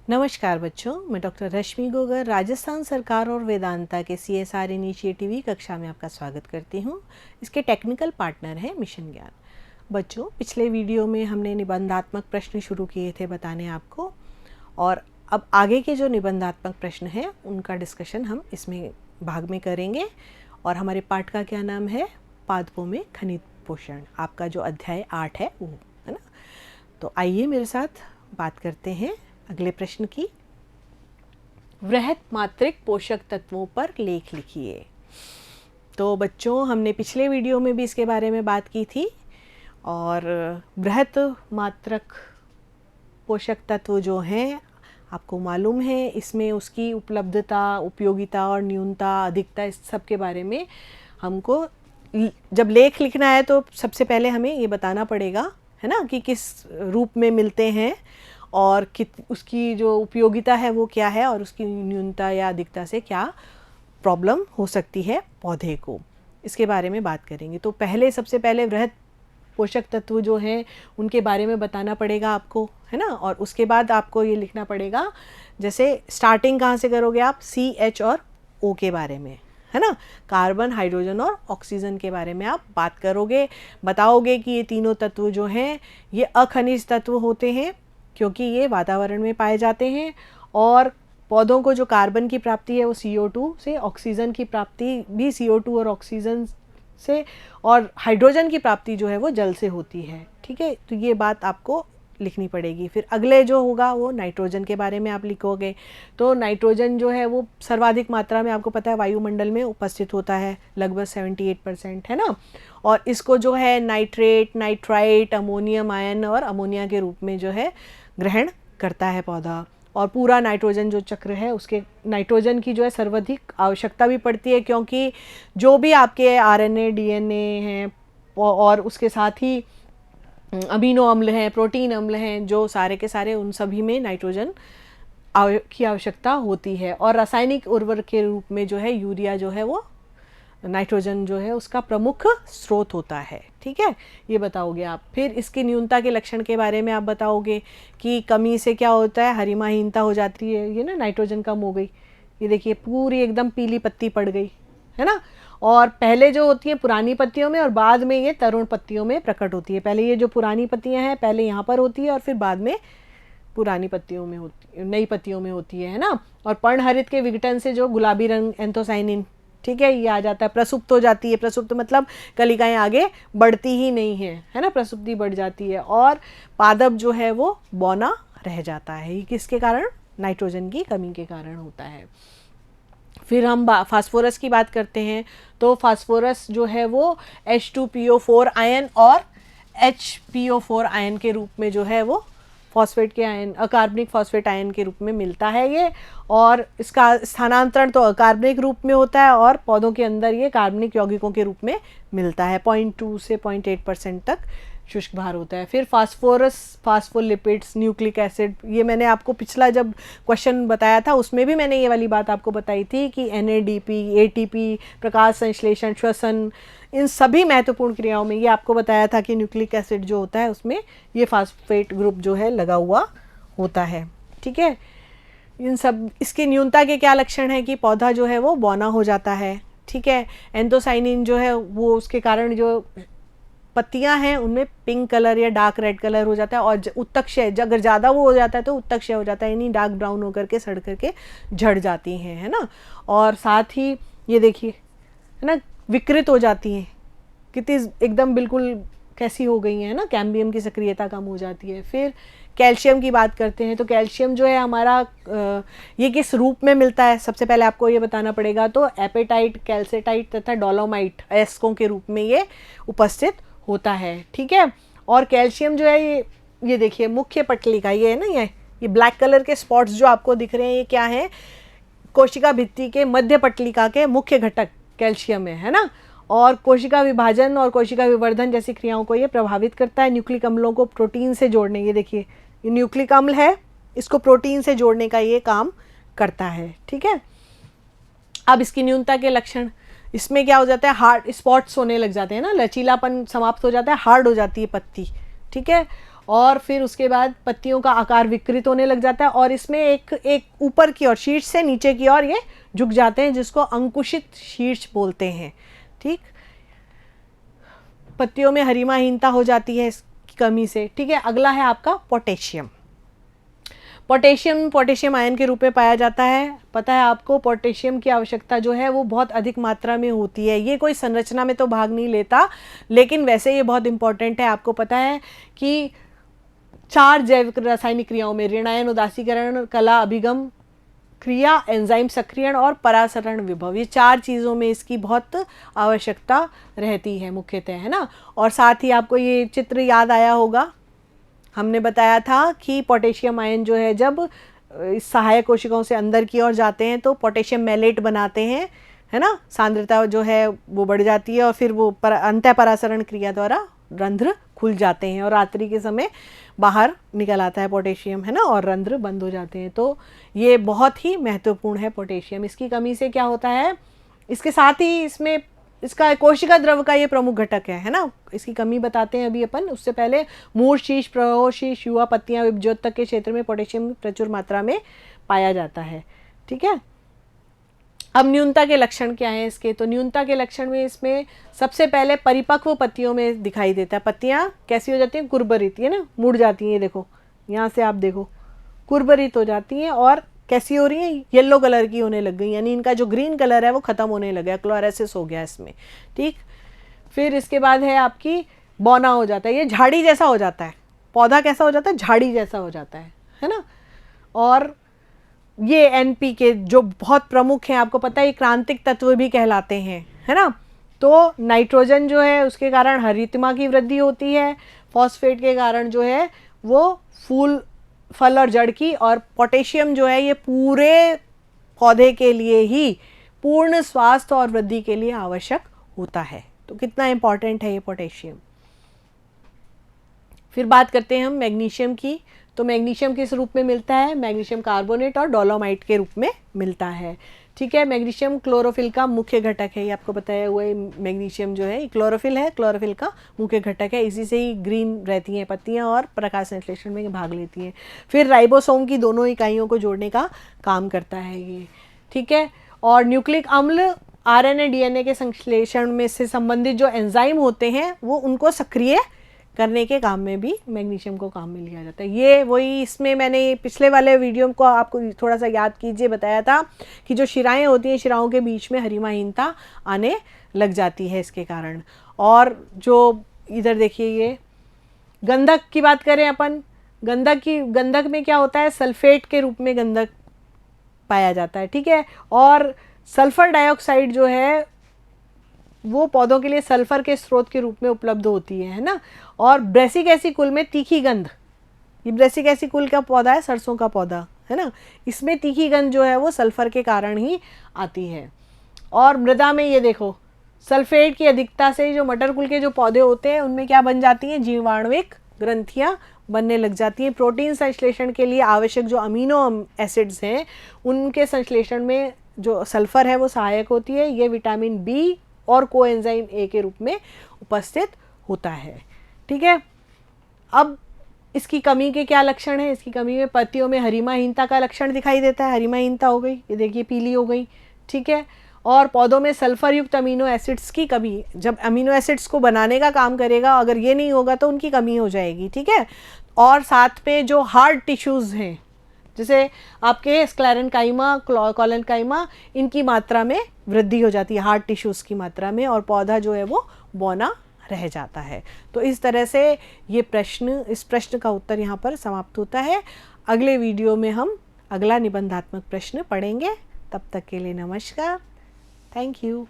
नमस्कार बच्चों, मैं डॉक्टर रश्मि गोगर राजस्थान सरकार और वेदांता के CSR इनिशिएटिव की कक्षा में आपका स्वागत करती हूँ। इसके टेक्निकल पार्टनर हैं मिशन ज्ञान। बच्चों, पिछले वीडियो में हमने निबंधात्मक प्रश्न शुरू किए थे बताने आपको, और अब आगे के जो निबंधात्मक प्रश्न हैं उनका डिस्कशन हम इसमें भाग में करेंगे। और हमारे पाठ का क्या नाम है? पादपों में खनिज पोषण। आपका जो अध्याय 8 है वो, है ना। तो आइए मेरे साथ बात करते हैं अगले प्रश्न की। वृहत मात्रिक पोषक तत्वों पर लेख लिखिए। तो बच्चों, हमने पिछले वीडियो में भी इसके बारे में बात की थी। और वृहत मात्रक पोषक तत्व जो हैं, आपको मालूम है, इसमें उसकी उपलब्धता, उपयोगिता और न्यूनता, अधिकता, इस सब के बारे में हमको जब लेख लिखना है तो सबसे पहले हमें ये बताना पड़ेगा, है ना, कि किस रूप में मिलते हैं और उसकी जो उपयोगिता है वो क्या है, और उसकी न्यूनता या अधिकता से क्या प्रॉब्लम हो सकती है पौधे को, इसके बारे में बात करेंगे। तो सबसे पहले वृहत पोषक तत्व जो हैं उनके बारे में बताना पड़ेगा आपको, है ना। और उसके बाद आपको ये लिखना पड़ेगा, जैसे स्टार्टिंग कहाँ से करोगे आप? CH और O के बारे में, है ना। कार्बन, हाइड्रोजन और ऑक्सीजन के बारे में आप बात करोगे, बताओगे कि ये तीनों तत्व जो हैं ये अखनिज तत्व होते हैं क्योंकि ये वातावरण में पाए जाते हैं, और पौधों को जो कार्बन की प्राप्ति है वो CO2 से, ऑक्सीजन की प्राप्ति भी CO2 और ऑक्सीजन से, और हाइड्रोजन की प्राप्ति जो है वो जल से होती है। ठीक है, तो ये बात आपको लिखनी पड़ेगी। फिर अगले जो होगा वो नाइट्रोजन के बारे में आप लिखोगे। तो नाइट्रोजन जो है वो सर्वाधिक मात्रा में, आपको पता है, वायुमंडल में उपस्थित होता है, लगभग 78%, है ना। और इसको जो है नाइट्रेट, नाइट्राइट, अमोनियम आयन और अमोनिया के रूप में जो है ग्रहण करता है पौधा। और पूरा नाइट्रोजन जो चक्र है, उसके नाइट्रोजन की जो है सर्वाधिक आवश्यकता भी पड़ती है, क्योंकि जो भी आपके RNA, DNA हैं और उसके साथ ही अमीनो अम्ल हैं, प्रोटीन अम्ल हैं, जो सारे के सारे, उन सभी में नाइट्रोजन की आवश्यकता होती है। और रासायनिक उर्वरक के रूप में जो है यूरिया जो है वो नाइट्रोजन जो है उसका प्रमुख स्रोत होता है। ठीक है, ये बताओगे आप। फिर इसकी न्यूनता के लक्षण के बारे में आप बताओगे कि कमी से क्या होता है, हरिमाहीनता हो जाती है, ये ना नाइट्रोजन कम हो गई, ये देखिए पूरी एकदम पीली पत्ती पड़ गई, है ना। और पहले जो होती है पुरानी पत्तियों में और बाद में ये तरुण पत्तियों में प्रकट होती है। पहले ये जो पुरानी पत्तियां हैं पहले यहाँ पर होती है और फिर बाद में पुरानी पत्तियों में होती है, नई पत्तियों में होती है ना। और पर्णहरित के विघटन से जो गुलाबी रंग, एंथोसाइनिन, ठीक है, ये आ जाता है, प्रसुप्त हो जाती है। प्रसुप्त मतलब कलिकाएं आगे बढ़ती ही नहीं है ना, प्रसुप्ति बढ़ जाती है, और पादप जो है वो बौना रह जाता है। ये किसके कारण? नाइट्रोजन की कमी के कारण होता है। फिर हम फास्फोरस की बात करते हैं। तो फास्फोरस जो है वो H2PO4 आयन और HPO4 आयन के रूप में जो है वो फॉस्फेट के आयन, अकार्बनिक फॉस्फेट आयन के रूप में मिलता है ये। और इसका स्थानांतरण तो अकार्बनिक रूप में होता है और पौधों के अंदर ये कार्बनिक यौगिकों के रूप में मिलता है। 0.2 से 0.8% तक शुष्क भार होता है। फिर फास्फोरस, फास्फोलिपिड्स, न्यूक्लिक एसिड, ये मैंने आपको पिछला जब क्वेश्चन बताया था उसमें भी मैंने ये वाली बात आपको बताई थी कि NADP, ATP, प्रकाश संश्लेषण, श्वसन, इन सभी महत्वपूर्ण क्रियाओं में ये आपको बताया था कि न्यूक्लिक एसिड जो होता है उसमें ये फास्फेट ग्रुप जो है लगा हुआ होता है। ठीक है, इन सब, इसकी न्यूनता के क्या लक्षण है कि पौधा जो है वो बौना हो जाता है। ठीक है, एंथोसाइनिन जो है वो उसके कारण जो पत्तियां हैं उनमें पिंक कलर या डार्क रेड कलर हो जाता है, और उत्तक्षय अगर ज़्यादा वो हो जाता है तो उत्तक्षय हो जाता है, यानी डार्क ब्राउन होकर के सड़ करके झड़ जाती हैं, है ना। और साथ ही ये देखिए, है ना, विकृत हो जाती हैं, कितनी एकदम बिल्कुल कैसी हो गई है ना, कैम्बियम की सक्रियता कम हो जाती है। फिर कैल्शियम की बात करते हैं। तो कैल्शियम जो है हमारा ये किस रूप में मिलता है, सबसे पहले आपको ये बताना पड़ेगा। तो एपेटाइट, कैल्सेटाइट तथा डोलोमाइट अयस्कों के रूप में ये उपस्थित होता है। ठीक है, और कैल्शियम जो है ये देखिए मुख्य पटलिका, ये है ना, ये ब्लैक कलर के स्पॉट्स जो आपको दिख रहे हैं, ये क्या है? कोशिका भित्ति के मध्य पटलिका के मुख्य घटक कैल्शियम है ना। और कोशिका विभाजन और कोशिका विवर्धन जैसी क्रियाओं को ये प्रभावित करता है। न्यूक्लिक अम्लों को प्रोटीन से जोड़ने, ये देखिए ये न्यूक्लिक अम्ल है, इसको प्रोटीन से जोड़ने का ये काम करता है। ठीक है, अब इसकी न्यूनता के लक्षण, इसमें क्या हो जाता है, हार्ड स्पॉट्स होने लग जाते हैं ना, लचीलापन समाप्त हो जाता है, हार्ड हो जाती है पत्ती। ठीक है। और फिर उसके बाद पत्तियों का आकार विकृत होने लग जाता है और इसमें एक ऊपर की ओर, शीर्ष से नीचे की ओर ये झुक जाते हैं, जिसको अंकुशित शीर्ष बोलते हैं। ठीक, पत्तियों में हरिमाहीनता हो जाती है इसकी कमी से। ठीक है, अगला है आपका पोटेशियम। पोटेशियम आयन के रूप में पाया जाता है। पता है आपको, पोटेशियम की आवश्यकता जो है वो बहुत अधिक मात्रा में होती है। ये कोई संरचना में तो भाग नहीं लेता, लेकिन वैसे ये बहुत इंपॉर्टेंट है। आपको पता है कि 4 जैविक रासायनिक क्रियाओं में, ऋणायन, उदासीकरण, कला अभिगम क्रिया, एंजाइम सक्रियण और परासरण विभव, ये 4 चीज़ों में इसकी बहुत आवश्यकता रहती है मुख्यतः, है ना। और साथ ही आपको ये चित्र याद आया होगा, हमने बताया था कि पोटेशियम आयन जो है जब इस सहायक कोशिकाओं से अंदर की ओर जाते हैं तो पोटेशियम मैलेट बनाते हैं, है ना। सांद्रता जो है वो बढ़ जाती है और फिर वो अंतः परासरण क्रिया द्वारा रंध्र खुल जाते हैं और रात्रि के समय बाहर निकल आता है पोटेशियम, है ना, और रंध्र बंद हो जाते हैं। तो ये बहुत ही महत्वपूर्ण है पोटेशियम। इसकी कमी से क्या होता है, इसके साथ ही इसमें इसका कोशिका द्रव का ये प्रमुख घटक है ना। इसकी कमी बताते हैं अभी अपन। उससे पहले मूल, शीश, प्रवाह शीश, युवा पत्तियां, विभज्योतक के क्षेत्र में पोटेशियम प्रचुर मात्रा में पाया जाता है। ठीक है, अब न्यूनता के लक्षण क्या हैं इसके, तो न्यूनता के लक्षण में इसमें सबसे पहले परिपक्व पत्तियों में दिखाई देता है। पत्तियां कैसी हो जाती हैं, कुरबरित, है ना, मुड़ जाती हैं। देखो यहाँ से आप देखो, कुरबरित हो जाती हैं और कैसी हो रही है, येलो कलर की होने लग गई, यानी इनका जो ग्रीन कलर है वो खत्म होने लगा, क्लोरेसिस हो गया इसमें। ठीक, फिर इसके बाद है आपकी बौना हो जाता है, ये झाड़ी जैसा हो जाता है। पौधा कैसा हो जाता है, झाड़ी जैसा हो जाता है ना। और ये NPK जो बहुत प्रमुख हैं, आपको पता है, ये क्रांतिक तत्व भी कहलाते हैं, है ना। तो नाइट्रोजन जो है उसके कारण हरितमा की वृद्धि होती है, फॉस्फेट के कारण जो है वो फूल, फल और जड़ की, और पोटेशियम जो है ये पूरे पौधे के लिए ही पूर्ण स्वास्थ्य और वृद्धि के लिए आवश्यक होता है। तो कितना इंपॉर्टेंट है ये पोटेशियम। फिर बात करते हैं हम मैग्नीशियम की। तो मैग्नीशियम किस रूप में मिलता है, मैग्नीशियम कार्बोनेट और डोलोमाइट के रूप में मिलता है। ठीक है, मैग्नीशियम क्लोरोफिल का मुख्य घटक है, ये आपको बताया हुआ है। मैग्नीशियम जो है क्लोरोफिल है, क्लोरोफिल का मुख्य घटक है, इसी से ही ग्रीन रहती हैं पत्तियां और प्रकाश संश्लेषण में भाग लेती हैं। फिर राइबोसोम की दोनों इकाइयों को जोड़ने का काम करता है ये। ठीक है, और न्यूक्लिक अम्ल, RNA DNA के संश्लेषण में से संबंधित जो एंजाइम होते हैं वो उनको सक्रिय करने के काम में भी मैग्नीशियम को काम में लिया जाता है। ये वही, इसमें मैंने पिछले वाले वीडियो को आपको थोड़ा सा याद कीजिए, बताया था कि जो शिराएं होती हैं, शिराओं के बीच में हरिमाहीनता आने लग जाती है इसके कारण। और जो इधर देखिए, ये गंधक की बात करें अपन, गंधक में क्या होता है, सल्फेट के रूप में गंधक पाया जाता है। ठीक है, और सल्फर डाइऑक्साइड जो है वो पौधों के लिए सल्फर के स्रोत के रूप में उपलब्ध होती है ना। और ब्रेसिकेसी कुल में तीखी गंध, ये ब्रेसिकेसी कुल का पौधा है, सरसों का पौधा, है ना, इसमें तीखी गंध जो है वो सल्फर के कारण ही आती है। और मृदा में ये देखो, सल्फेट की अधिकता से जो मटर कुल के जो पौधे होते हैं उनमें क्या बन जाती हैं, जीवाणुविक ग्रंथियां बनने लग जाती हैं। प्रोटीन संश्लेषण के लिए आवश्यक जो अमीनो एसिड्स हैं उनके संश्लेषण में जो सल्फर है वो सहायक होती है। ये विटामिन B और कोएंजाइम A के रूप में उपस्थित होता है। ठीक है, अब इसकी कमी के क्या लक्षण है, इसकी कमी में पत्तियों में हरिमाहीनता का लक्षण दिखाई देता है। हरिमाहीनता हो गई, ये देखिए पीली हो गई। ठीक है, और पौधों में सल्फर युक्त अमीनो एसिड्स की कमी, जब अमीनो एसिड्स को बनाने का काम करेगा, अगर ये नहीं होगा तो उनकी कमी हो जाएगी। ठीक है, और साथ में जो हार्ड टिश्यूज़ हैं, जैसे आपके स्क्लेरेन्काइमा, कोलेन्काइमा, इनकी मात्रा में वृद्धि हो जाती है, हार्ड टिश्यूज़ की मात्रा में, और पौधा जो है वो बौना रह जाता है। तो इस तरह से ये इस प्रश्न का उत्तर यहाँ पर समाप्त होता है। अगले वीडियो में हम अगला निबंधात्मक प्रश्न पढ़ेंगे। तब तक के लिए नमस्कार, थैंक यू।